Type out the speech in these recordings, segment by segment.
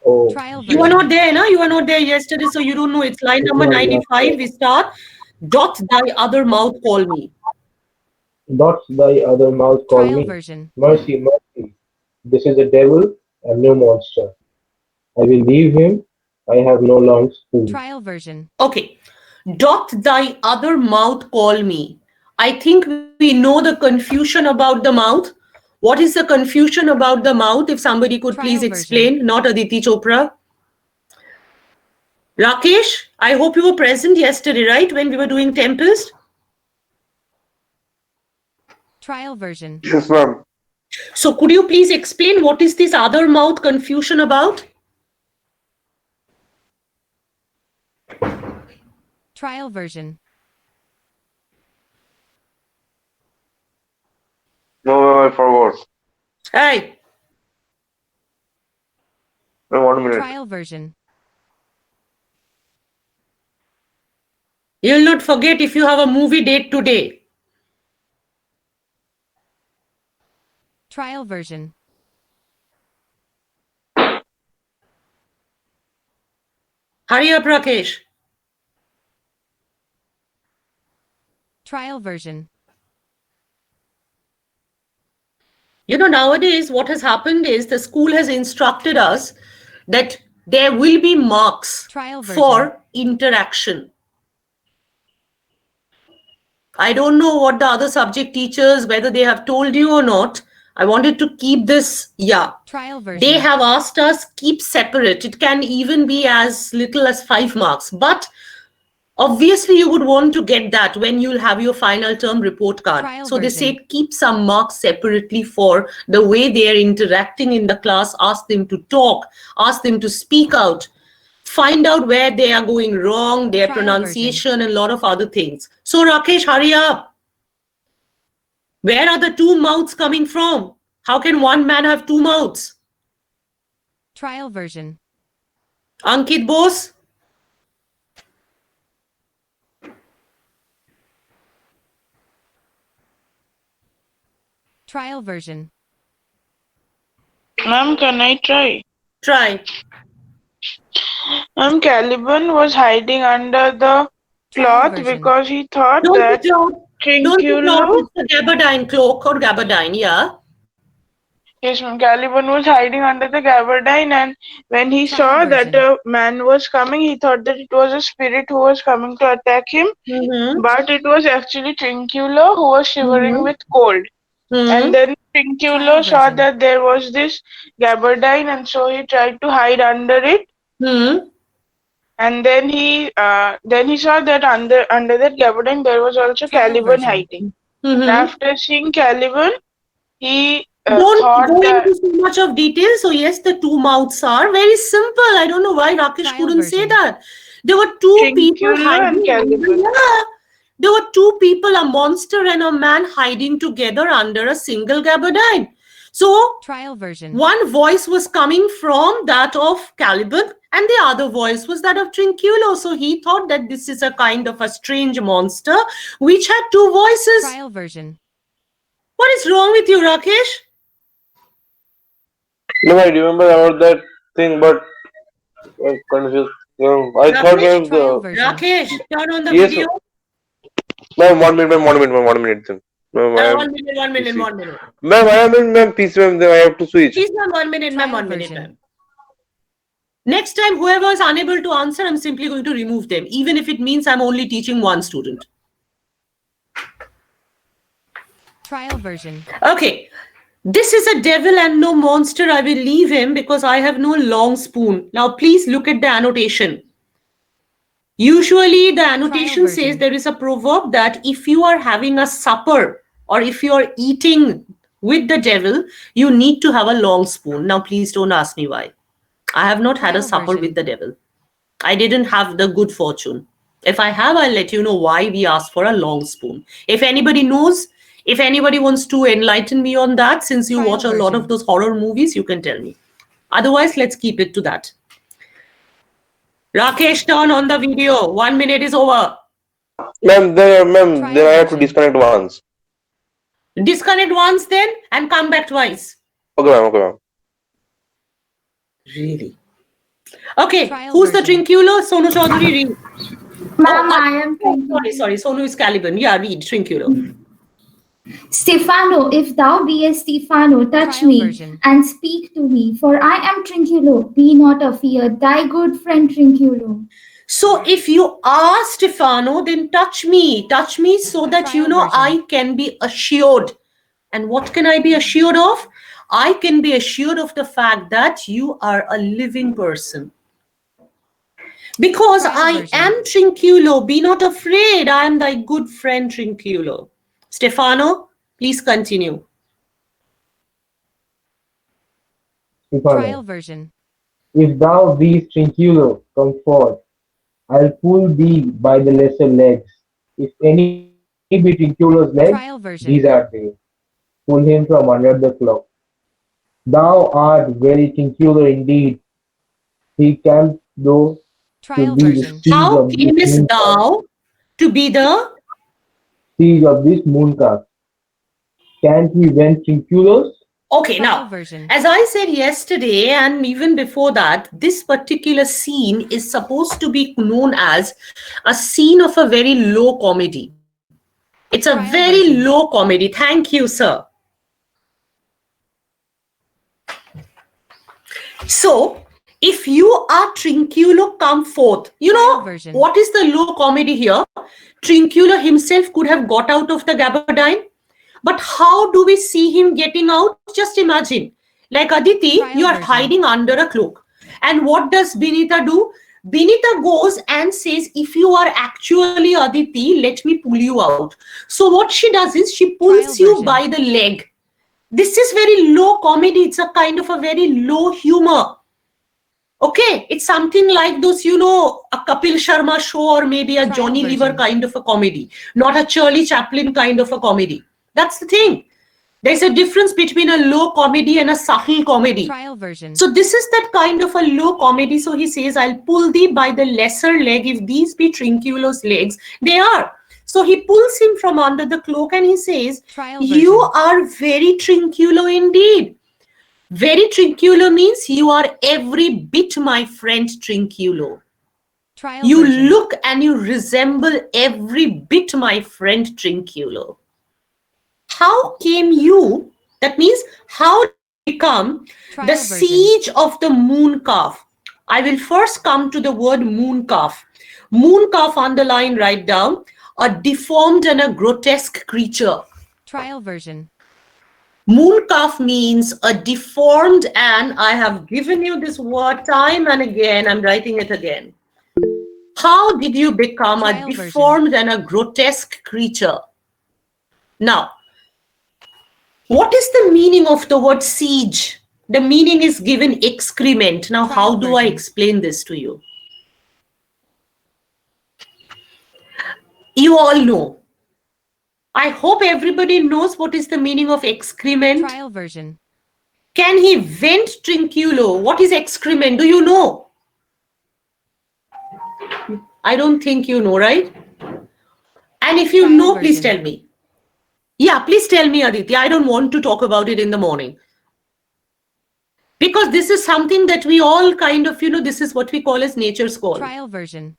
Oh, Trial You were version. not there, no? You were not there yesterday, so you don't know. It's line number no, not 95. there. We start. Dot thy other mouth call me. Dots thy other mouth call Trial me. version. Mercy, mercy. This is a devil and no monster. I will leave him. I have no long spoon. Trial version. Okay. Dot thy other mouth call me. I think we know the confusion about the mouth. What is the confusion about the mouth? If somebody could please Trial version. explain, not Aditi Chopra. Rakesh, I hope you were present yesterday, right? When we were doing Tempest. Trial version. Yes, ma'am. So could you please explain what is this other mouth confusion about? Trial version. No, ma'am, I forgot. Hey, Ma'am, 1 minute. Trial version. you'll not forget if you have a movie date today. Trial version. Hurry up, Rakesh. Trial version. Nowadays, what has happened is the school has instructed us that there will be marks Trial version. for interaction. I don't know what the other subject teachers, whether they have told you or not. I wanted to keep this, yeah. Trial version. They have asked us keep separate. It can even be as little as 5 marks. But obviously, you would want to get that when you'll have your final term report card. Trial So they version. said keep some marks separately for the way they are interacting in the class, ask them to talk, ask them to speak out, find out where they are going wrong, their Trial pronunciation, and a lot of other things. So Rakesh, hurry up. Where are the two mouths coming from? How can one man have two mouths? Trial version. Ankit Bose? Trial version. Ma'am, can I try? Try. Ma'am, Caliban was hiding under the Trial cloth version. because he thought Don't be that cloud. Don't be cloud. Trinculo, It's a gabardine cloak or gabardine, yeah. yes, ma'am, Caliban was hiding under the gabardine, and when he Trial saw that version. a man was coming, he thought that it was a spirit who was coming to attack him, Mm-hmm. but it was actually Trinculo who was shivering Mm-hmm. with cold. And Mm-hmm. then Trial Trinculo saw version. that there was this gabardine, and so he tried to hide under it. Mm-hmm. And then he saw that under that gabardine there was also Trial Caliban version. hiding. And Mm-hmm. after seeing Caliban, he Don't thought go that into so much of detail. So yes, the two mouths are very simple. I don't know why Rakesh Trial couldn't say version. that. There were two people Trinculo and hiding under, Caliban. yeah. There were two people, a monster and a man hiding together under a single gabardine. So Trial version. one voice was coming from that of Caliban, and the other voice was that of Trinculo. So he thought that this is a kind of a strange monster which had two voices. Trial version. What is wrong with you, Rakesh? No, I remember about that thing, but I'm confused. I thought Rakesh, that Trial version. Rakesh, turn on the yes, video. ma'am. 1 minute, ma'am. 1 minute, ma'am. 1 minute. Then. Ma'am, I am 1 minute, 1 minute, PC. 1 minute. Ma'am, I am in ma'am PC, ma'am. Then I have to switch. Please, ma'am, 1 minute, ma'am, Trial 1 minute, version. ma'am. Next time, whoever is unable to answer, I'm simply going to remove them, even if it means I'm only teaching one student. Trial version. Okay. This is a devil and no monster. I will leave him because I have no long spoon. Now, please look at the annotation. Usually, the annotation says version. there is a proverb that if you are having a supper or if you are eating with the devil, you need to have a long spoon. Now, please don't ask me why. I have not had a Trial supper version. with the devil. I didn't have the good fortune. If I have, I'll let you know why we asked for a long spoon. If anybody knows, if anybody wants to enlighten me on that, since you Trial watch a lot version. of those horror movies, you can tell me. Otherwise, let's keep it to that. Rakesh, turn on the video. 1 minute is over. Ma'am, then Trial I have to version. disconnect once. Disconnect once then and come back twice. Okay, ma'am. Okay, ma'am. Really? Okay, Trial who's the version. Trinculo? Sonu Chaudhary, read. Ma'am, Oh, I am sorry. Sonu is Caliban. Yeah, read Trinculo. Stefano, if thou beest Stefano, touch Trial me version. and speak to me, for I am Trinculo. Be not afeard, thy good friend Trinculo. So if you are Stefano, then touch me. Touch me so that Trial version. I can be assured. And what can I be assured of? I can be assured of the fact that you are a living person. Because Trial I version. am Trinculo. Be not afraid. I am thy good friend Trinculo. Stefano, please continue. Stefano, Trial version. if thou beest Trinculo, come forth. I'll pull thee by the lesser legs. If any be Trinculo's legs, Trial these version. are they. Pull him from under the cloak. Thou art very Trinculo indeed. He can though to Trial be the version. siege How of this camest moon calf. thou to be the... Siege of this moon calf. Can't we vent Trinculos? Okay, Trial now, version. as I said yesterday and even before that, this particular scene is supposed to be known as a scene of a very low comedy. It's a Trial very version. low comedy. Thank you, sir. So, if you are Trinculo, come forth. You Trial know, version. what is the low comedy here? Trinculo himself could have got out of the gabardine. But how do we see him getting out? Just imagine. Like Aditi, Trial you are version. hiding under a cloak. And what does Binita do? Binita goes and says, if you are actually Aditi, let me pull you out. So what she does is she pulls Trial you version. by the leg. This is very low comedy. It's a kind of a very low humor. Okay, it's something like those, a Kapil Sharma show or maybe a Trial Johnny version. Lever kind of a comedy, not a Shirley Chaplin kind of a comedy. That's the thing. There's a difference between a low comedy and a subtle comedy. Trial version. So this is that kind of a low comedy. So he says, I'll pull thee by the lesser leg. If these be Trinculo's legs, they are. So he pulls him from under the cloak and he says, Trial you version. are very Trinculo indeed. Very Trinculo means you are every bit my friend Trinculo. Trial You version. look and you resemble every bit my friend Trinculo. How came you? That means, how did you become Trial the version. siege of the moon calf? I will first come to the word moon calf. Moon calf, underline, write down, a deformed and a grotesque creature. Trial version. Moon calf means a deformed, and I have given you this word time and again, I'm writing it again. How did you become Trial a version. deformed and a grotesque creature? Now, what is the meaning of the word siege? The meaning is given excrement. Now, how Trial do I version. explain this to you? You all know. I hope everybody knows what is the meaning of excrement. Trial version. Can he vent Trinculo? What is excrement? Do you know? I don't think you know, right? And if you Trial know, please version. tell me. Yeah, please tell me, Aditi. I don't want to talk about it in the morning. Because this is something that we all kind of, this is what we call as nature's call. Trial version.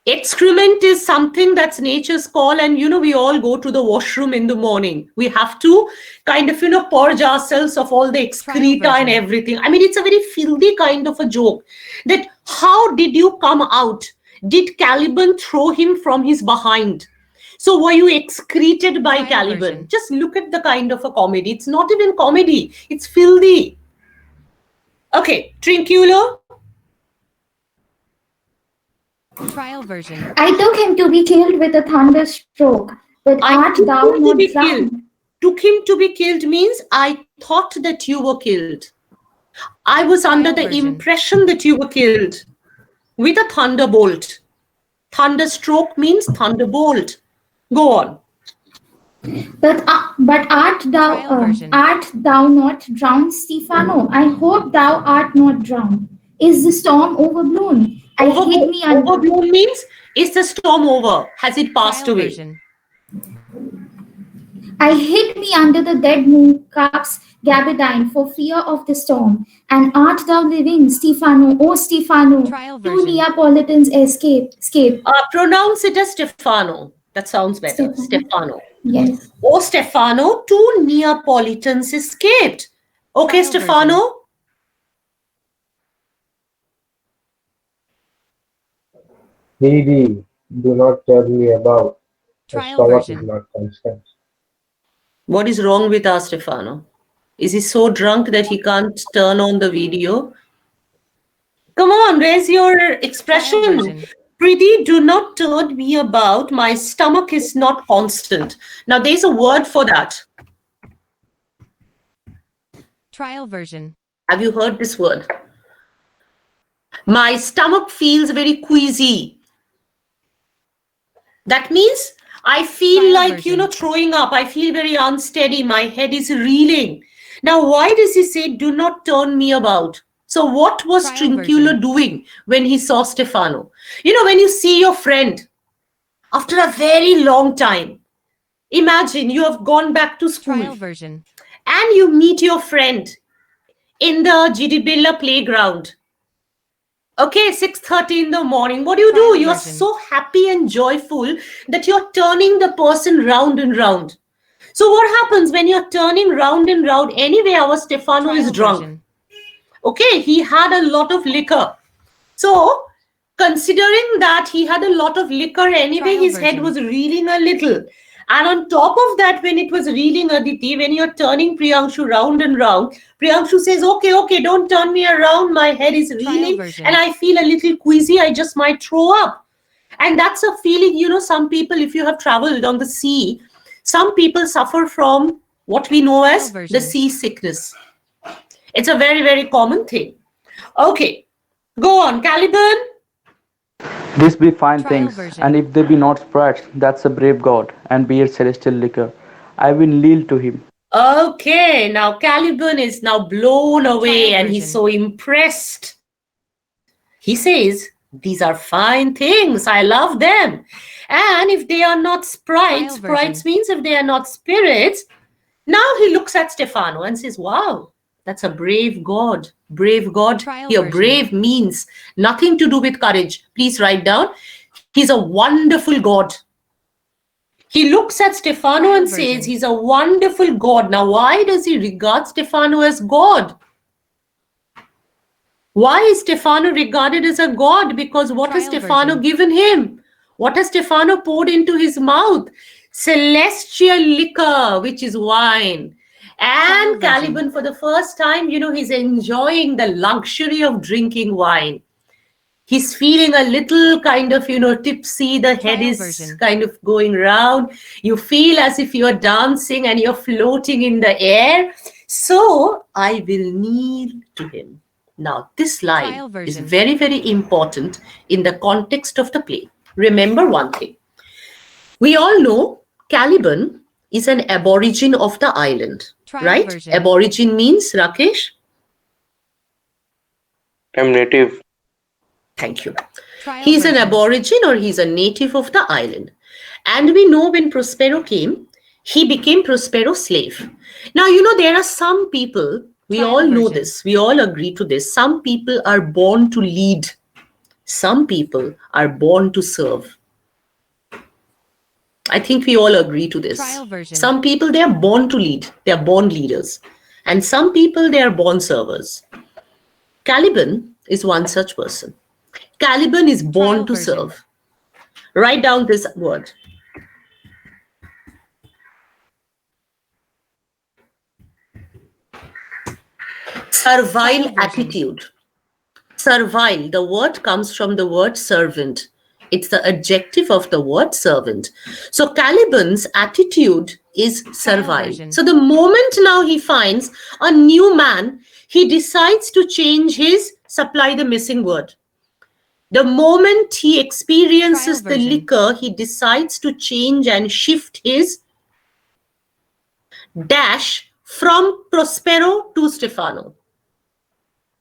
Excrement is something that's nature's call, and we all go to the washroom in the morning. We have to kind of purge ourselves of all the excreta and version. everything. I mean, it's a very filthy kind of a joke. That how did you come out? Did Caliban throw him from his behind? So were you excreted by Trial Caliban? version. Just look at the kind of a comedy. It's not even comedy. It's filthy. Okay, Trinculo. Trial version. I took him to be killed with a thunderstroke, but I art took thou him to not be killed. drowned? Took him to be killed means I thought that you were killed. I was under Trial the version. impression that you were killed with a thunderbolt. Thunderstroke means thunderbolt. Go on. But art Trial version. not drowned, Stefano? I hope thou art not drowned. Is the storm overblown? I hid me under. Overblown means, is the storm over? Has it passed Trial away? version. I hid me under the dead moon calf's gabardine for fear of the storm. And art thou living, Stephano? Oh, Stephano, Trial two version. Neapolitans escape. Pronounce it as Stefano. That sounds better. Stephano. Stefano. Yes. Oh, Stefano, 2 Neapolitans escaped. Okay, Trial Stefano. Didi, do not tell me about. The Trial stomach is version. not constant. What is wrong with our Stefano? Is he so drunk that he can't turn on the video? Come on, raise your Trial expression. version. Preeti, do not turn me about. My stomach is not constant. Now, there's a word for that. Trial version. Have you heard this word? My stomach feels very queasy. That means I feel Trial like, version. throwing up. I feel very unsteady. My head is reeling. Now, why does he say, do not turn me about? So what was Trial Trinculo version. doing when he saw Stefano? When you see your friend after a very long time, imagine you have gone back to school Trial version. and you meet your friend in the Gidibilla playground. Okay, 6:30 in the morning. What do? Trial You are version. so happy and joyful that you're turning the person round and round. So what happens when you're turning round and round? Anyway, our Stefano is Trial drunk. version. Okay, he had a lot of liquor. So, considering that he had a lot of liquor anyway, Trial his head version. was reeling a little. And on top of that, when it was reeling, Aditi, when you're turning Priyanshu round and round, Priyanshu says, okay, don't turn me around. My head is reeling version. and I feel a little queasy. I just might throw up. And that's a feeling, some people, if you have traveled on the sea, some people suffer from what we know Trial as the version. seasickness. It's a very, very common thing. Okay, go on, Caliban. These be fine Trial things, version. and if they be not sprites, that's a brave god, and be it celestial liquor. I will kneel to him. Okay, now Caliban is now blown away Trial and he's version. so impressed. He says, these are fine things. I love them. And if they are not sprites, Trial version. sprites means if they are not spirits. Now he looks at Stefano and says, wow, that's a brave god. Brave god. Trial Here, version. brave means nothing to do with courage. Please write down. He's a wonderful god. He looks at Stefano Trial and version. says, he's a wonderful god. Now, why does he regard Stefano as god? Why is Stefano regarded as a god? Because what has Trial Stefano version. given him? What has Stefano poured into his mouth? Celestial liquor, which is wine. Trial And version. Caliban, for the first time, he's enjoying the luxury of drinking wine. He's feeling a little kind of, tipsy. The head Trial is version. kind of going round. You feel as if you're dancing and you're floating in the air. So I will kneel to him. Now, this line Trial is version. very, very important in the context of the play. Remember one thing. We all know Caliban is an aborigine of the island, Trial right? version. Aborigine means, Rakesh? I'm native. Thank you. Trial He's an version. aborigine or he's a native of the island. And we know when Prospero came, he became Prospero's slave. Now, there are some people, we Trial all know version. this, we all agree to this. Some people are born to lead, some people are born to serve. I think we all agree to this. Trial version. Some people, they are born to lead, they are born leaders. And some people, they are born servers. Caliban is one such person. Caliban is born Trial to version. serve. Write down this word. Servile Trial version. attitude. Servile, the word comes from the word servant. It's the adjective of the word servant. So Caliban's attitude is servile. version. So the moment now he finds a new man, he decides to change his, supply the missing word. The moment he experiences Trial the version. liquor, he decides to change and shift his dash from Prospero to Stefano.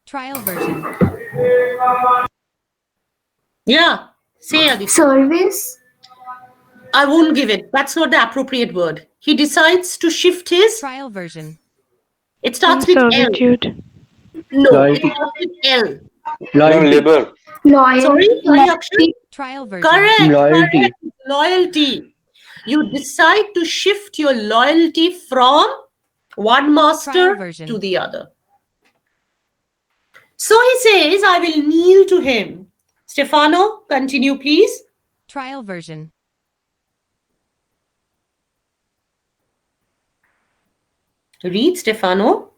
Trial version. Yeah, say Aditi. Service. I won't give it. That's not the appropriate word. he decides to shift his. Trial version. It starts with L. Servitude. No, it Loyalty. starts with L. Ma'am, Loyalty. labor. Sorry, Loyalty. Akshay? Trial version. Correct. Loyalty. Correct. Loyalty. You decide to shift your loyalty from one master Trial version. to the other. So he says, I will kneel to him. Stefano, continue, please. Trial version. Read, Stefano.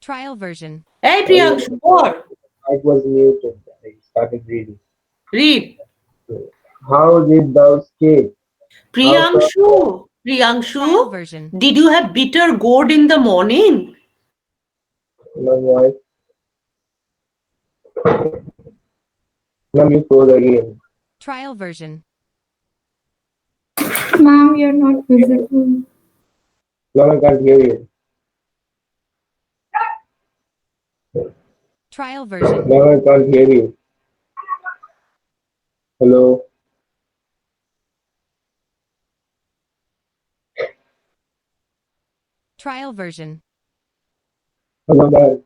Trial version. Hey, Priyanshu, what? I was muted. I started reading. Read. How did thou escape? How come Priyanshu. Trial Priyanshu, version. did you have bitter gourd in the morning? my wife? Ma'am, you close again. Trial version. Ma'am, you're not visible. Ma'am, I can't hear you. Trial version. Ma'am, I can't hear you. Hello? Trial version. Hello, ma'am.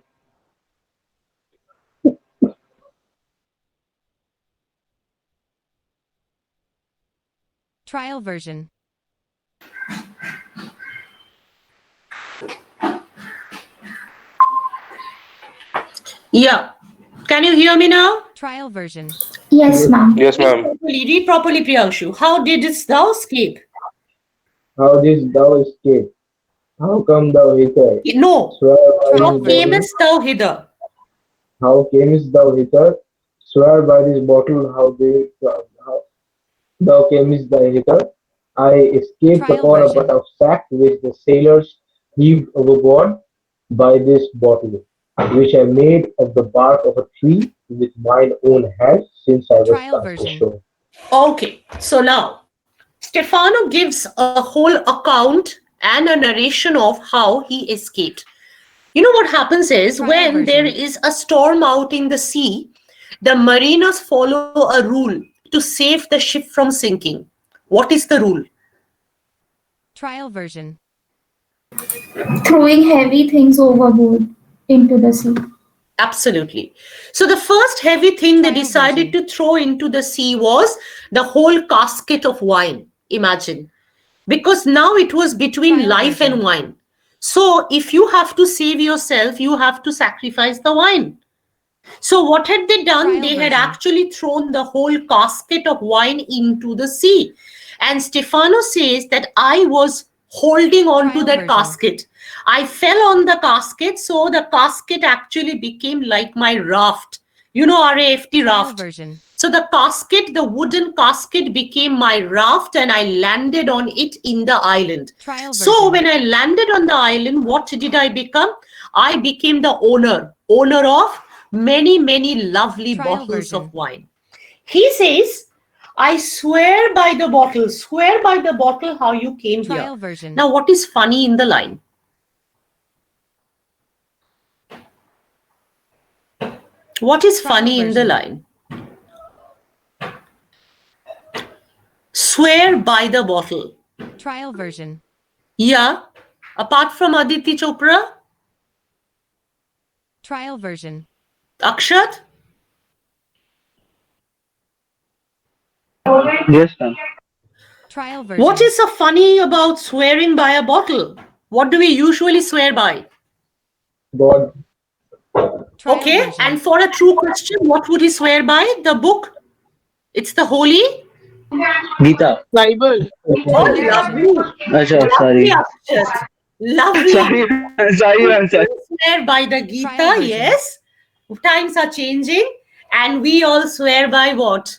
Trial version. Yeah. Can you hear me now? Trial version. Yes, ma'am. Yes, ma'am. Read properly, Priyanshu. How didst thou escape? How didst thou escape? How come thou hither? No. Swear by How this bottle. camest thou hither? How camest thou hither? Swear by this bottle. How thou camest thou hither? I escaped Trial upon a version. butt of sack which the sailors heaved overboard by this bottle, which I made of the bark of a tree with mine own hands since I was Trial cast version. ashore. Okay. So now, Stefano gives a whole account and a narration of how he escaped. You know what happens is Trial when version. there is a storm out in the sea, the mariners follow a rule to save the ship from sinking. What is the rule? Trial version. Throwing heavy things overboard into the sea. Absolutely. So the first heavy thing they Trial decided version. to throw into the sea was the whole casket of wine. Imagine. Because now it was between Trial life version. and wine. So if you have to save yourself, you have to sacrifice the wine. So what had they done? Trial They had version. actually thrown the whole casket of wine into the sea. And Stefano says that I was holding on to Trial that version. casket. I fell on the casket, so the casket actually became like my raft. You know, RAFT Trial raft. version. So the casket, the wooden casket became my raft and I landed on it in the island. Trial So version. when I landed on the island, what did I become? I became the owner of many, many lovely Trial bottles version. of wine. He says, I swear by the bottle how you came Trial here. version. Now, what is funny in the line? What is Trial funny in the version. line? Swear by the bottle. Trial version. Yeah. Apart from Aditi Chopra, Trial version. Akshat, Yes, ma'am. Trial version. what is so funny about swearing by a bottle? What do we usually swear by? God, Trial Okay, version. and for a true Christian, what would he swear by? The book? It's the holy? Gita. Bible. Oh, Trial lovely. version. Acha, Lovely, sorry. Akshat. Lovely. Sorry, sorry, ma'am. Sorry. We swear by the Trial Gita, version. yes. Times are changing, and we all swear by what?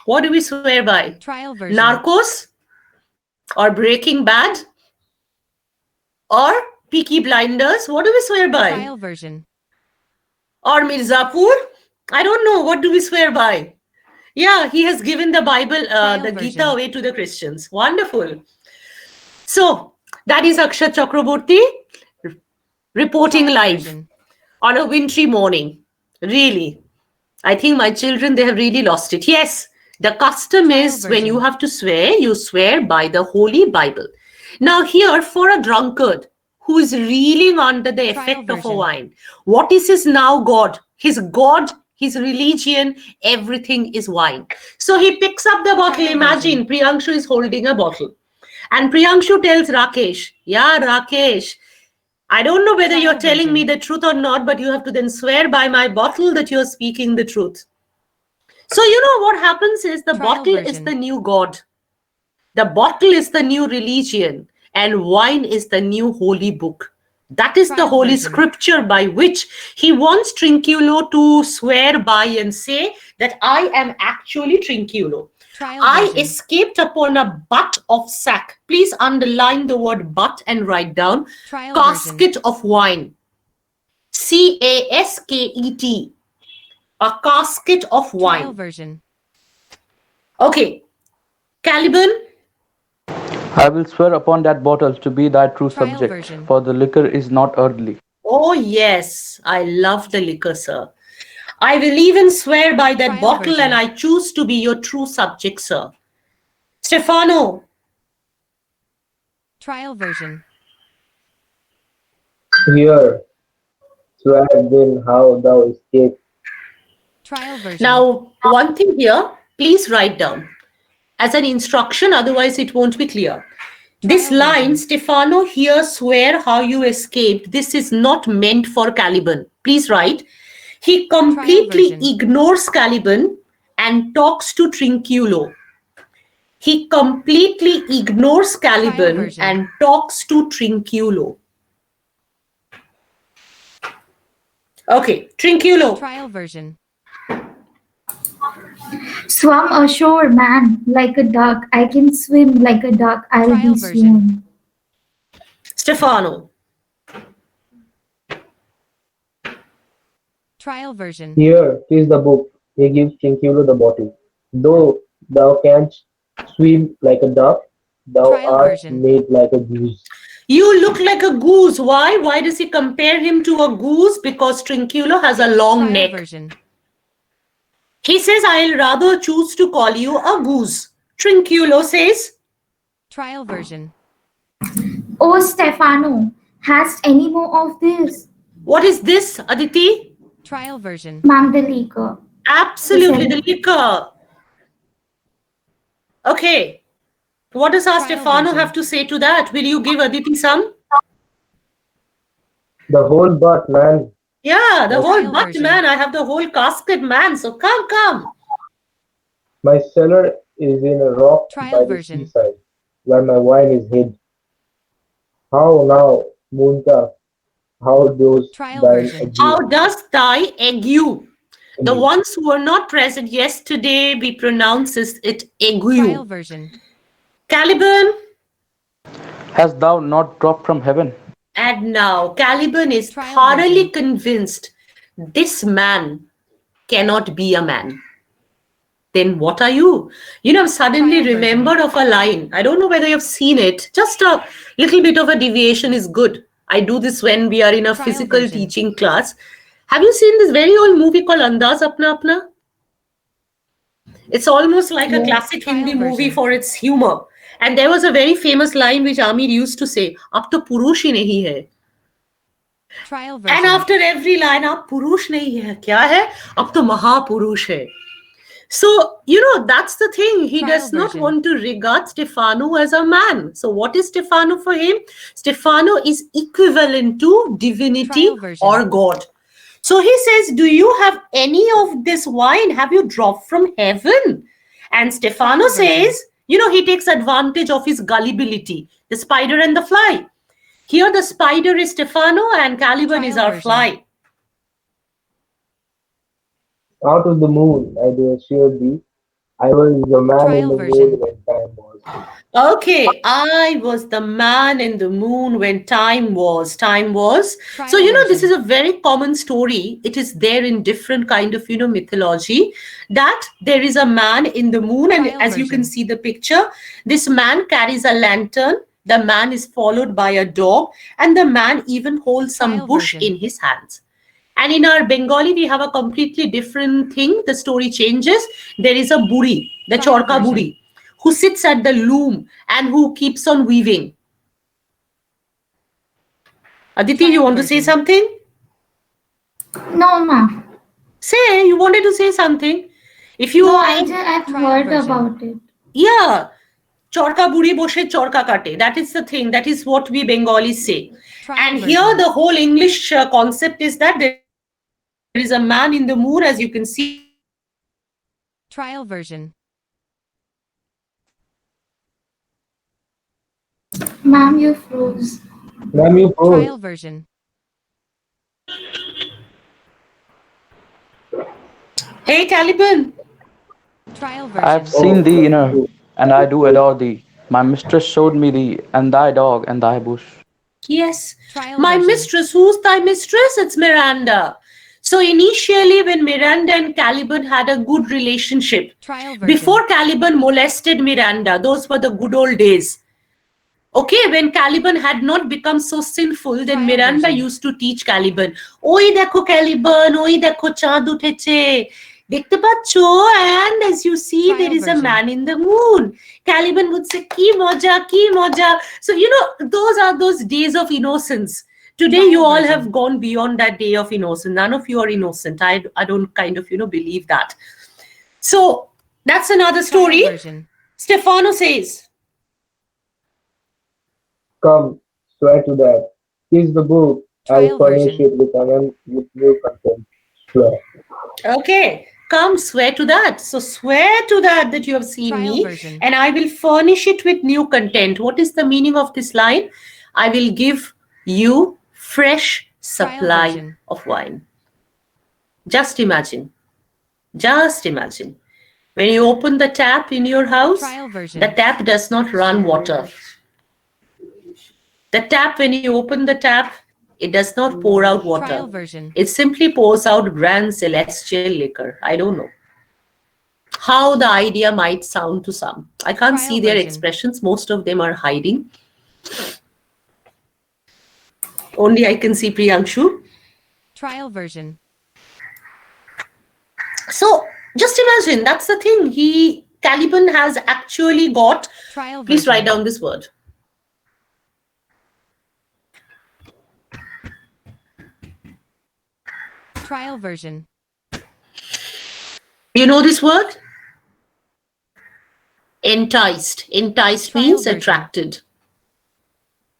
What do we swear by? Trial version. Narcos? Or Breaking Bad? Or Peaky Blinders? What do we swear by? Trial version. Or Mirzapur? I don't know. What do we swear by? Yeah, he has given the Bible, Trial the version. Gita away to the Christians. Wonderful. So, that is Akshat Chakraborty reporting Trial live version. on a wintry morning. Really. I think my children, they have really lost it. Yes, The custom Trial is when you version. have to swear, you swear by the Holy Bible. Now, here for a drunkard who is reeling under the Trial effect of a version. wine, what is his now God? His God, his religion, everything is wine. So he picks up the bottle. Trial Imagine Priyanshu is holding a bottle. And Priyanshu tells Rakesh, yeah, Rakesh, I don't know whether Trial you're telling me version. the truth or not, but you have to then swear by my bottle that you're speaking the truth. So, you know what happens is the Trial bottle is version. the new God, the bottle is the new religion, and wine is the new holy book. That is the Trial holy version. scripture by which he wants Trinculo to swear by and say that I am actually Trinculo. Trial I version. escaped upon a butt of sack. Please underline the word butt and write down Trial version. casket of wine. Casket. A casket of Trial wine. version. Okay. Caliban, I will swear upon that bottle to be thy true Trial subject, version. for the liquor is not earthly. oh yes, I love the liquor, sir. I will even swear by that Trial bottle version. and I choose to be your true subject, sir. Stefano, Trial version. Here, swear then how thou escaped. Trial version. now one thing here, please write down as an instruction, otherwise it won't be clear. This Trial line, version. Stefano, here swear how you escaped. This is not meant for Caliban. Please write. He completely version. ignores Caliban and talks to Trinculo. He completely ignores Caliban version. and talks to Trinculo. Okay, Trinculo. Trial version. Swam ashore, man, like a duck. I can swim like a duck. I'll Trial be version. soon. Stefano. Trial version. Here is the book. He gives Trinculo the bottle. Though thou canst swim like a duck, thou Trial art version. made like a goose. You look like a goose. Why? Why does he compare him to a goose? Because Trinculo has a long Trial neck. version. He says, I'll rather choose to call you a goose. Trinculo says, Trial version. Oh, Stefano, hast any more of this? what is this, Aditi? Trial version. Ma'am, the liquor. Absolutely, the liquor. Okay. What does our Trial Stefano version. have to say to that? Will you give Aditi some? The whole butt, man. Yeah, the whole Trial butt, version. man. I have the whole casket, man. So come. My cellar is in a rock Trial by the version. seaside, where my wine is hid. How now, Munta, how does Trial thine version. How ague? does thy ague? The ones who were not present yesterday, we pronounces it Trial ague. version. Caliban, Hast thou not dropped from heaven? and now Caliban is Trial thoroughly version. convinced this man cannot be a man. Then what are you? I've suddenly Trial version. remembered of a line. I don't know whether you've seen it. Just a little bit of a deviation is good. I do this when we are in a Trial physical version. teaching class. Have you seen this very old movie called Andaz Apna Apna? It's almost like a Yeah. classic Trial Hindi movie version. for its humor. And there was a very famous line which Amir used to say, "Ab to purush hi nahi hai." Trial And version. after every line, "Ab purush nahi hai, kya hai? Ab to mahapurush hai." So, that's the thing. He Trial does not version. want to regard Stefano as a man. So, what is Stefano for him? Stefano is equivalent to divinity Trial version. or God. So, he says, do you have any of this wine? Have you dropped from heaven? And Stefano Trial version. says, he takes advantage of his gullibility, the spider and the fly. Here, the spider is Stefano and Caliban is Trial our version. fly. Out of the moon, I do assure thee, I was the man in Trial the version. moon when time was. Okay, I was the man in the moon when time was. Time was. Trial So, this version. is a very common story. It is there in different kind of, mythology that there is a man in the moon. And Trial as you can version. see the picture, this man carries a lantern. The man is followed by a dog and the man even holds some Trial bush version. in his hands. And in our Bengali, we have a completely different thing. The story changes. There is a buri, the Trial chorka version. buri, who sits at the loom and who keeps on weaving. Aditi, you Trial want to say version. something? No, ma'am. Say, you wanted to say something. If you No, all, I've Trial heard version. about it. yeah, chorka buri boshe chorka kate. That is the thing. That is what we Bengalis say. Trial And version. here the whole English concept is that there is a man in the moon, as you can see. Trial version. Ma'am, you froze. Ma'am, you froze. Trial version. Hey, Caliban. Trial I've version. seen Oh, thee in her, and I do adore thee. My mistress showed me thee, and thy dog, and thy bush. Yes. Trial My version. mistress. Who's thy mistress? It's Miranda. So initially, when Miranda and Caliban had a good relationship, Trial version. before Caliban molested Miranda, those were the good old days. Okay, when Caliban had not become so sinful, then Trial Miranda version. used to teach Caliban, ওই দেখো Caliban, ওই দেখো চাঁদ উঠেছে, দেখতে পাচ্ছো? And as you see, Trial there is a version. man in the moon. Caliban would say, কি মজা, কি মজা. So, those are those days of innocence. Today, Trial you all version. have gone beyond that day of innocence. None of you are innocent. I don't kind of, believe that. So, that's another Trial story. version. Stefano says, come, swear to that. Kiss the book. I'll Trial furnish version. it with new content. Swear. okay, come swear to that. So swear to that you have seen Trial me, version. and I will furnish it with new content. What is the meaning of this line? I will give you fresh supply version. of wine. Just imagine. Just imagine. When you open the tap in your house, Trial version. the tap does not run water. The tap, when you open the tap, it does not pour out water. Trial version. It simply pours out grand celestial liquor. I don't know how the idea might sound to some. I can't Trial see their version. expressions. Most of them are hiding. Only I can see Priyanshu. Trial version. So just imagine, that's the thing. Caliban has actually got, Trial please version. write down this word. Trial version. You know this word? Enticed. Enticed Trial means version. attracted.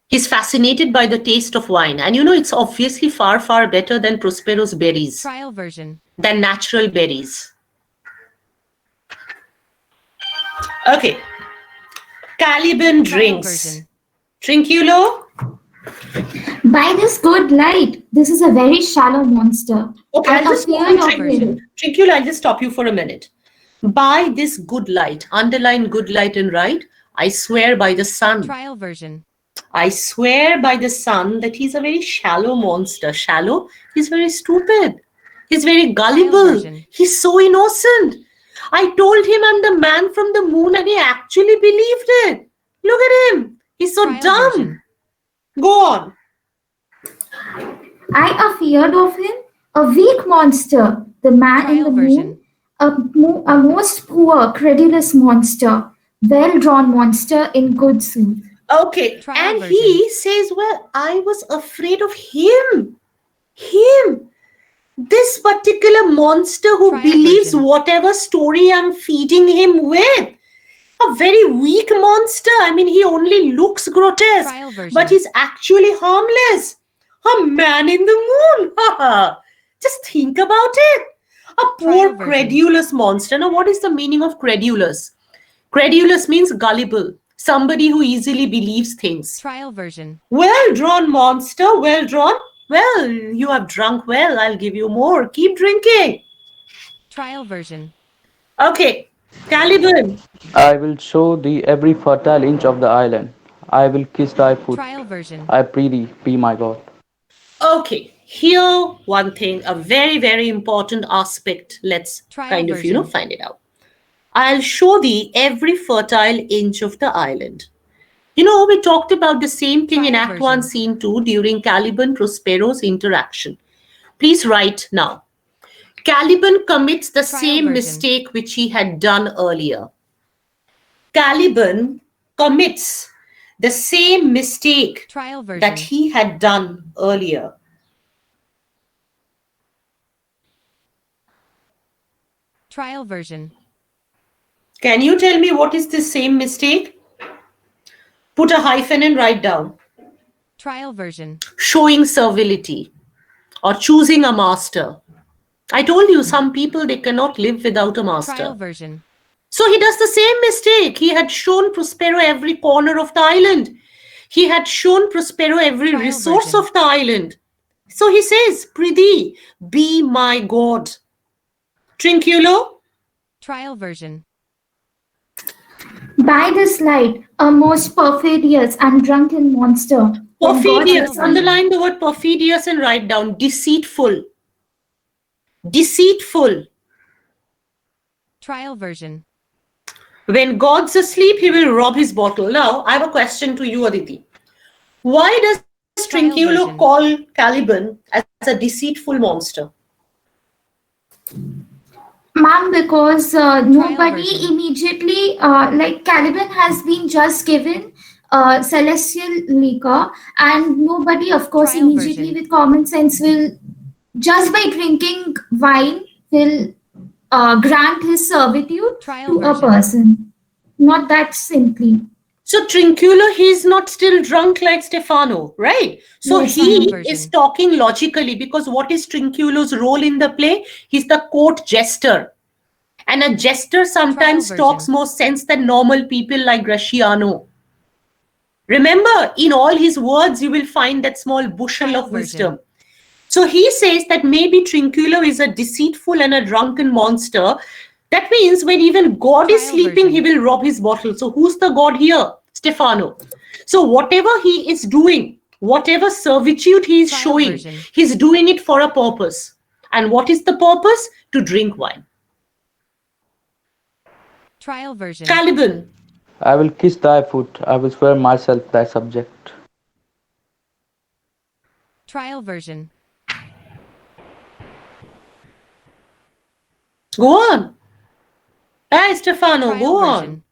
He's fascinated by the taste of wine. And it's obviously far, far better than Prospero's berries, Trial version. than natural berries. Okay. Caliban Trial drinks. version. Trinculo? By this good light, this is a very shallow monster. Okay, I I'll just stop appeared you, of Trinculo. him. Trinculo, I'll just stop you for a minute. By this good light, underline good light and write, I swear by the sun. Trial version. I swear by the sun that he's a very shallow monster. Shallow? He's very stupid. He's very gullible. version. He's so innocent. I told him I'm the man from the moon and he actually believed it. Look at him. He's so Trial dumb. version. Go on. I afeared of him, a weak monster, the man in Trial the version. moon, a most poor, credulous monster, well-drawn monster in good sooth. Okay. Trial and version. he says, well, I was afraid of him. Him. This particular monster who Trial believes version. whatever story I'm feeding him with. A very weak monster. I mean, he only looks grotesque, Trial version. but he's actually harmless. A man in the moon. Just think about it. A poor, Trial version. credulous monster. Now, what is the meaning of credulous? Credulous means gullible. Somebody who easily believes things. Trial version. Well-drawn monster, well-drawn. Well, you have drunk well. I'll give you more. Keep drinking. Trial version. Okay, Caliban. I will show thee every fertile inch of the island. I will kiss thy foot. Trial version. I pray thee, be my God. Okay, here one thing, a very, very important aspect. Let's Trial kind of, version. find it out. I'll show thee every fertile inch of the island. We talked about the same thing in Trial Act 1, version. Scene 2 during Caliban Prospero's interaction. Please write now. Caliban commits the Trial same version. mistake which he had done earlier. Caliban commits the same mistake Trial that version. he had done earlier. Trial version. Can you tell me what is the same mistake? Put a hyphen and write down. Trial version. Showing servility or choosing a master. I told you some people, they cannot live without a Trial master. version. So he does the same mistake. He had shown Prospero every corner of the island. He had shown Prospero every Trial resource version. of the island. So he says, Prithee, be my god. Trinculo, Trial version. By this light, a most perfidious and drunken monster. When God perfidious, version. underline the word perfidious and write down deceitful. Deceitful. Trial version. When God's asleep, he will rob his bottle. Now, I have a question to you, Aditi. Why does Trial Trinculo version. call Caliban as a deceitful monster? Ma'am, because nobody version. immediately, like Caliban has been just given celestial liquor, and nobody, of course, Trial immediately version. with common sense will, just by drinking wine, will grant his servitude Trial to a version. person. Not that simply. So Trinculo, he's not still drunk like Stefano, right? So Yes, he ma'am. version. is talking logically because what is Trinculo's role in the play? He's the court jester. And a jester sometimes version. talks more sense than normal people like Graciano. Remember, in all his words, you will find that small bushel Trial of version. wisdom. So he says that maybe Trinculo is a deceitful and a drunken monster. That means when even God is Trial sleeping, he version. will rob his bottle. So who's the God here? Stefano. So whatever he is doing, whatever servitude he is Trial showing, version. he's doing it for a purpose. And what is the purpose? To drink wine. Trial version. Caliban. I will kiss thy foot, I will swear myself thy subject. Trial version. Go on. Hey, Stefano, Trial go on. version.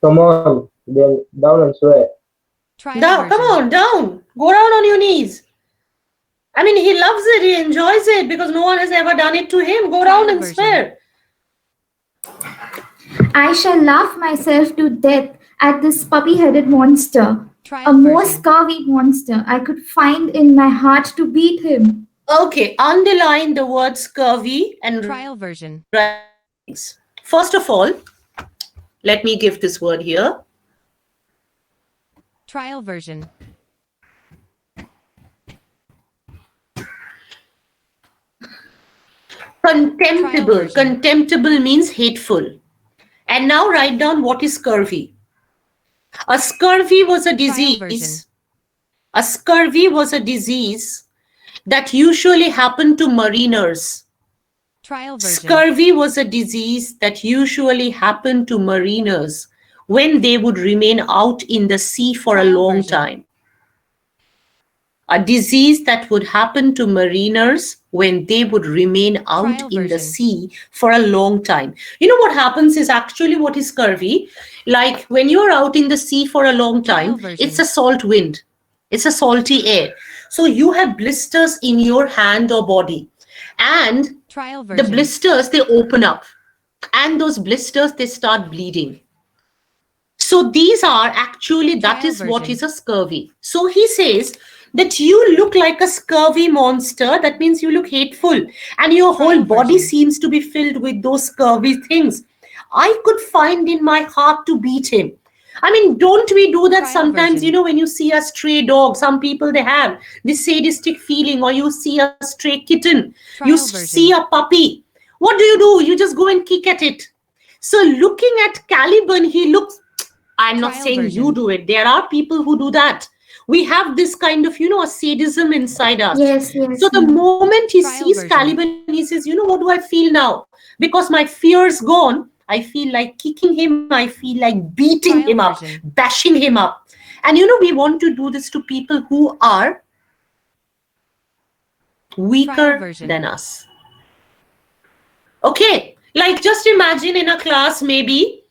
Come on, then down and swear. Trial Down, come version. on, down. Go down on your knees. I mean, he loves it, he enjoys it because no one has ever done it to him. Go Trial down and version. swear. I shall laugh myself to death at this puppy-headed monster, a Trial more version. scurvy monster. I could find in my heart to beat him. Okay, underline the word scurvy and Trial version. write things. First of all, let me give this word here. Trial version. Contemptible. version. Contemptible means hateful. And now write down what is scurvy. A scurvy was a Trial version. disease. A scurvy was a disease that usually happened to mariners. Trial version. Scurvy was a disease that usually happened to mariners when they would remain out in the sea for a Trial long version. time. A disease that would happen to mariners when they would remain out Trial in the version. sea for a long time. You know what happens is actually what is scurvy? Like when you're out in the sea for a long Trial time, version. it's a salt wind, it's a salty air. So you have blisters in your hand or body. And Trial the version. blisters, they open up. And those blisters, they start bleeding. So these are actually, that Trial is what version. is a scurvy. So he says that you look like a scurvy monster. That means you look hateful. And your whole Trial body version. seems to be filled with those scurvy things. I could find in my heart to beat him. I mean, don't we do that Trial sometimes? version. You know, when you see a stray dog, some people they have this sadistic feeling, or you see a stray kitten, you Trial see version. a puppy. What do? You just go and kick at it. So looking at Caliban, he looks, I'm not Trial saying you version. do it. There are people who do that. We have this kind of, a sadism inside us. Yes, So yes, the ma'am. moment he Trial sees version. Caliban, he says, what do I feel now? Because my fear's gone. I feel like kicking him. I feel like beating Trial him up, version. bashing him up. And we want to do this to people who are weaker version. than us. Okay, like just imagine in a class, maybe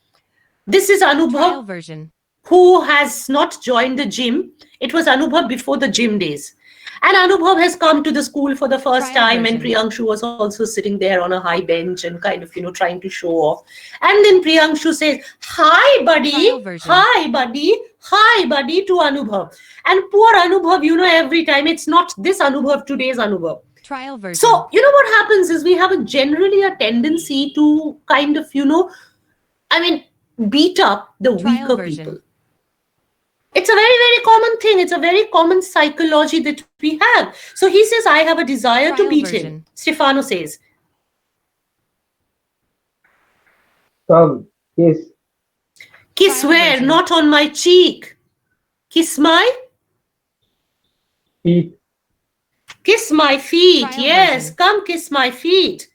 this is Trial Anubhav version. who has not joined the gym. It was Anubhav before the gym days. And Anubhav has come to the school for the first Trial time, and version. Priyanshu was also sitting there on a high bench and kind of, trying to show off. And then Priyanshu says, "Hi, buddy. Trial version. Hi, buddy. Hi, buddy," to Anubhav. And poor Anubhav, every time it's not this Anubhav, today's Anubhav. Trial version. So, what happens is we have generally a tendency to kind of, beat up the Trial weaker version. people. It's a very, very common thing. It's a very common psychology that we have. So he says, "I have a desire to Trial beat version. him." Stefano says, Come, kiss. "Kiss Trial where? version. Not on my cheek. Kiss my? Feet. Kiss my feet. Trial Yes, version. come kiss my feet."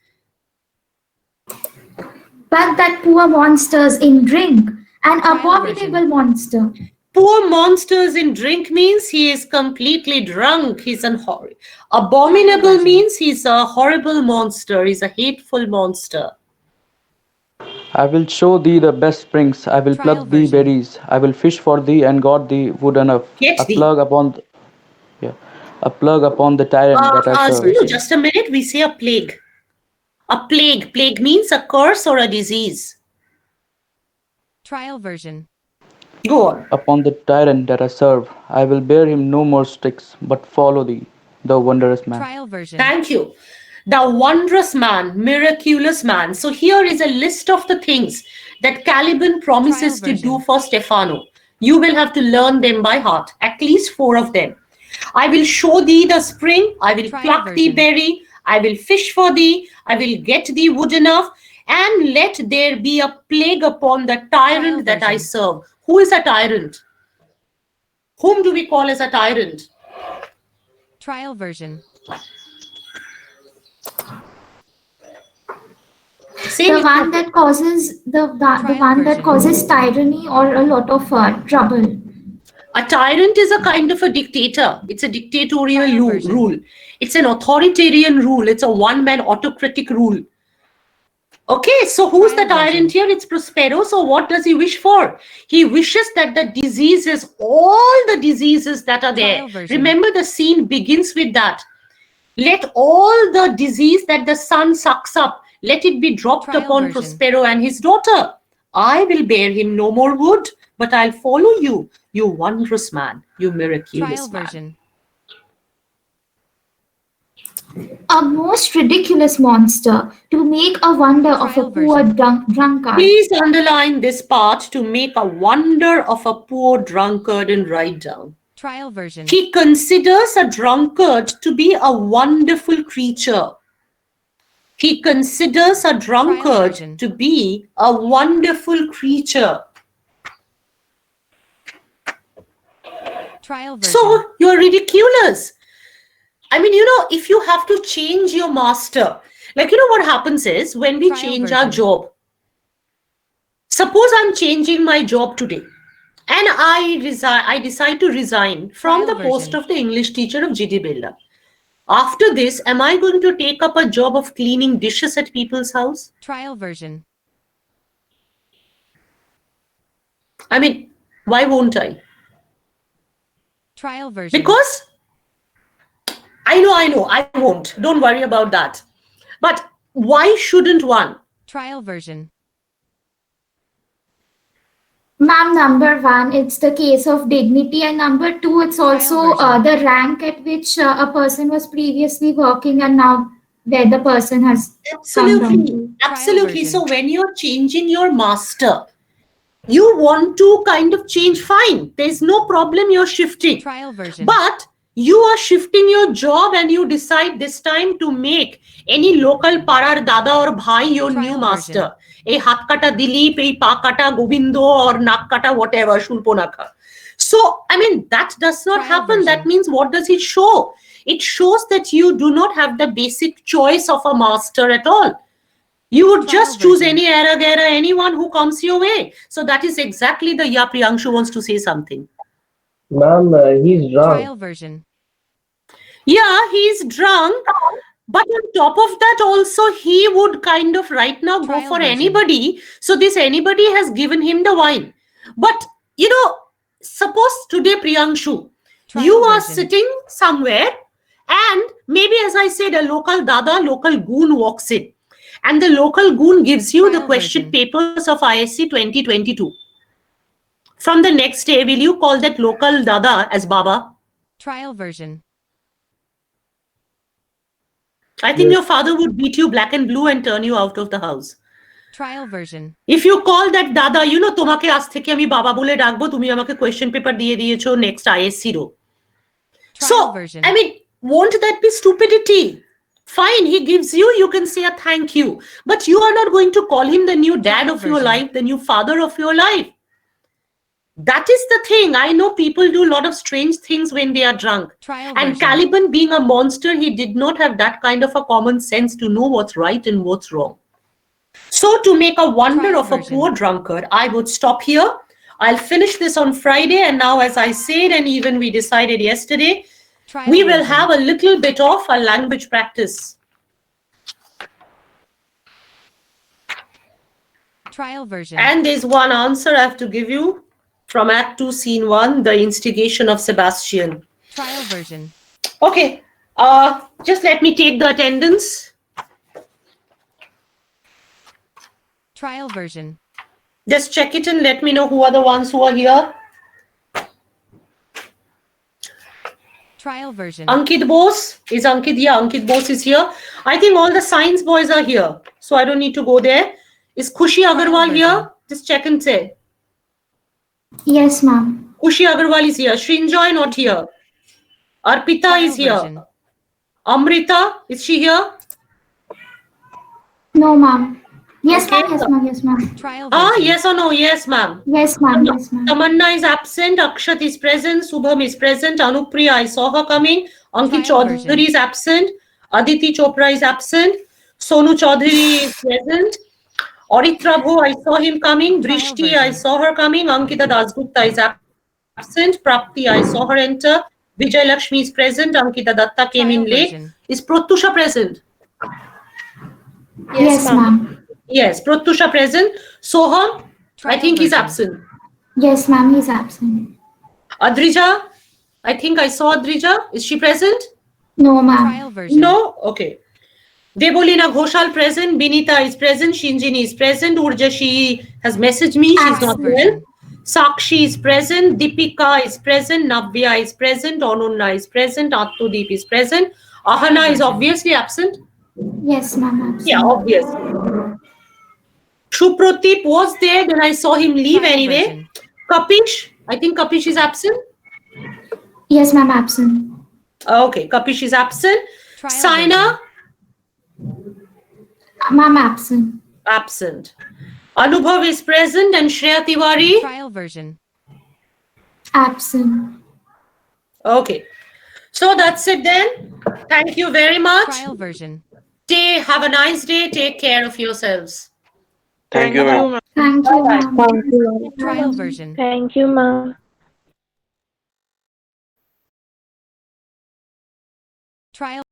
But that poor monster's in drink, an Trial abominable monster. Poor monsters in drink means he is completely drunk. He's an abominable version. means he's a horrible monster. He's a hateful monster. I will show thee the best springs. I will Trial pluck thee version. berries. I will fish for thee and got thee wood enough. Get A thee. plug upon yeah, a plug upon the tyrant that I serve. Sinu, just a minute. We say a plague. A plague. Plague means a curse or a disease. Trial version. Go on. Upon the tyrant that I serve. I will bear him no more sticks, but follow thee, the wondrous man. Trial version. Thank you. The wondrous man, miraculous man. So here is a list of the things that Caliban promises Trial to do version. for Stefano. You will have to learn them by heart, at least 4 of them. "I will show thee the spring. I will Trial pluck thee version. berry. I will fish for thee. I will get thee wood enough. And let there be a plague upon the tyrant that I version. serve." Who is a tyrant? Whom do we call as a tyrant? Trial version. Say The it. one that causes the one that version. causes tyranny or a lot of trouble. A tyrant is a kind of a dictator. It's a dictatorial Trial version. rule. It's an authoritarian rule. It's a one-man autocratic rule. Okay, so who's the Trial tyrant here? It's Prospero. So what does he wish for? He wishes that the diseases, all the diseases that are there. Trial version. Remember, the scene begins with that. Let all the disease that the sun sucks up, let it be dropped Trial upon version. Prospero and his daughter. "I will bear him no more wood, but I'll follow you, you wondrous man, you miraculous Trial man." version. A most ridiculous monster to make a wonder of a Trial poor version. drunkard. Please underline this part to make a wonder of a poor drunkard and write down. Trial version. He considers a drunkard to be a wonderful creature. He considers a drunkard version. to be a wonderful creature. Trial version. So you're ridiculous. I mean, if you have to change your master, like, what happens is when we Trial change our version. job, suppose I'm changing my job today and I decide to resign from Trial the post version. of the English teacher of GD Builder. After this, am I going to take up a job of cleaning dishes at people's house? Trial version. I mean, why won't I? Trial version. Because I know, I won't. Don't worry about that. But why shouldn't one? Trial version. Ma'am, number 1, it's the case of dignity, and number 2, it's also version. the rank at which a person was previously working and now where the person has come down Absolutely. to. Absolutely. version. So when you're changing your master, you want to kind of change, fine. There's no problem, you're shifting. Trial version. But you are shifting your job and you decide this time to make any local parar dada or bhai your Trial new version. master. A hat kata Dilip, a pa kata Govindo, or nak kata whatever, Shulponaka. So, I mean, that does not Trial happen. That version. means what does it show? It shows that you do not have the basic choice of a master at all. You would Trial just choose version. any era, anyone who comes your way. So that is exactly the Priyanshu wants to say something. Ma'am, he's drunk. Trial version. Yeah, he's drunk. But on top of that, also, he would kind of right now go Trial for version. anybody. So this anybody has given him the wine. But, suppose today, Priyanshu, Trial you are version. sitting somewhere and maybe, as I said, a local dada, local goon walks in. And the local goon gives you the Trial question version. papers of ISC 2022. From the next day, will you call that local dada as Baba? Trial version. I think Yes. your father would beat you black and blue and turn you out of the house. Trial version. If you call that দাদা, তোমাকে আজ থেকে আমি বাবা বলে ডাকবো, তুমি আমাকে কোয়েশ্চেন পেপার দিয়ে দিয়েছো নেক্সট আইএসসি রো। So, Trial version. I mean, won't that be stupidity? Fine, he gives you, you can say a thank you. But you are not going to call him the new dad Trial of your version. life, the new father of your life. That is the thing. I know people do a lot of strange things when they are drunk. Trial And version. Caliban, being a monster, he did not have that kind of a common sense to know what's right and what's wrong. So to make a wonder Trial of a version. poor drunkard, I would stop here. I'll finish this on Friday. And now, as I said, and even we decided yesterday, Trial we will version. have a little bit of a language practice. Trial version. And there's one answer I have to give you from Act-2, Scene-1, the instigation of Sebastian. Trial version. Okay, just let me take the attendance. Trial version. Just check it and let me know who are the ones who are here. Trial version. Ankit Bose. Is Ankit? Yeah, Ankit Bose is here. I think all the science boys are here. So I don't need to go there. Is Khushi Agarwal version. here? Just check and say. Yes, ma'am. Khushi Agarwal is here. Shrinjoy not here. Arpita Trial is here. version. Amrita, is she here? No, ma'am. Yes, Okay. ma'am. Yes, ma'am. Yes, ma'am. Trial Ah, version. yes or no? Yes, ma'am. Yes, ma'am. Yes, ma'am. Tamanna is absent. Akshat is present. Subham is present. Anupriya, I saw her coming. Ankit Trial Chaudhary version. is absent. Aditi Chopra is absent. Sonu Chaudhary is present. Oritra Bho, I saw him coming. Drishti, I version. saw her coming. Ankita Dasgupta is absent. Prapti, I saw her enter. Vijay Lakshmi is present. Ankita Datta came Trial in late. version. Is Pratyusha present? Yes, ma'am. Yes, Pratyusha present. Soham, I Trial think he's version. absent. Yes, ma'am. He's absent. Adrija, I think I saw Adrija. Is she present? No, ma'am. Trial version. No? Okay. Debolina Ghoshal present. Binita is present. Shinjini is present. Urjashi has messaged me. She's not Trial well. version. Sakshi is present. Deepika is present. Navya is present. Anunna is present. Attudeep is present. Ahana is version. obviously absent. Yes, ma'am. Absent. Yeah, obviously. Shupradeep was there. Then I saw him leave Trial anyway. version. Kapish, I think Kapish is absent. Yes, ma'am. Absent. Okay, Kapish is absent. Trial Saina, Ma'am. Absent. absent. Anubhav is present and Shreya Tiwari. Trial version. Absent. Okay. So that's it then. Thank you very much. Trial version. Have a nice day. Take care of yourselves. Thank you, ma'am. ma'am. Thank you, ma'am. Trial version. Thank you, ma'am. Trial